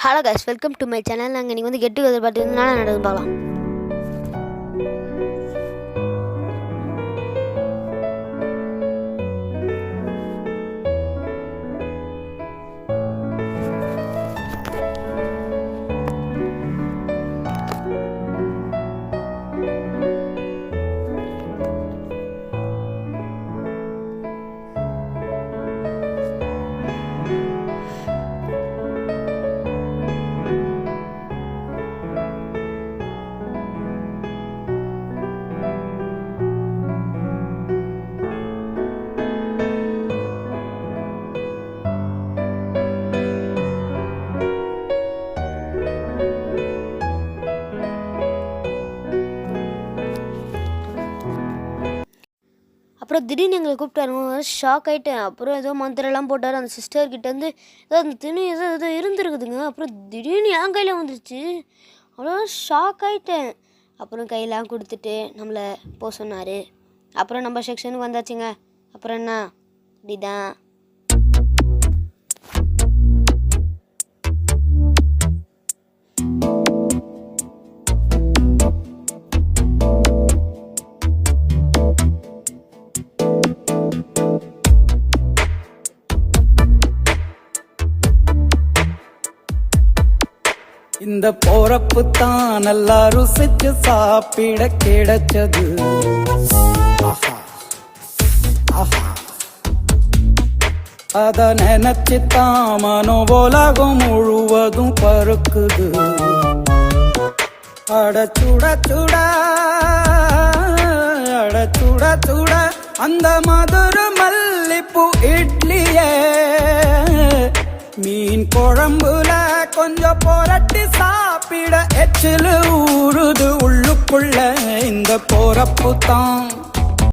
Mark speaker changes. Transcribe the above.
Speaker 1: Hello guys, welcome to my channel. நாங்கள் இன்றைக்கி வந்து கெட் டுகெதர் பார்ட்டி வந்து நான் நடந்து பார்க்கலாம். அப்புறம் திடீர்னு எங்களை கூப்பிட்டாரு. ஷாக் ஆகிட்டேன். அப்புறம் ஏதோ மந்திரெல்லாம் போட்டார். அந்த சிஸ்டர்கிட்ட வந்து ஏதோ அந்த துணி ஏதோ இருந்துருக்குதுங்க. அப்புறம் திடீர்னு என் கையில் வந்துருச்சு. அவ்வளோ ஷாக் ஆகிட்டேன். அப்புறம் கையெல்லாம் கொடுத்துட்டு நம்மளை போக சொன்னார். அப்புறம் நம்ம செக்ஷனுக்கு வந்தாச்சுங்க. அப்புறம் என்ன இப்படிதான்.
Speaker 2: இந்த போறப்பு தான் நல்லா ருசிச்சு சாப்பிட கிடைச்சது. அத நினைச்சு தான் மனோ உலகம் முழுவதும் பருக்குது. அட சுட சுட அட சுட சுட அந்த மதுர மல்லிப்பூ இட்லியே மீன் குழம்புல கொஞ்சம் புரட்டி சாப்பிட எச்சிலு ஊறுது உள்ளுக்குள்ள. இந்த போறப்பு தான்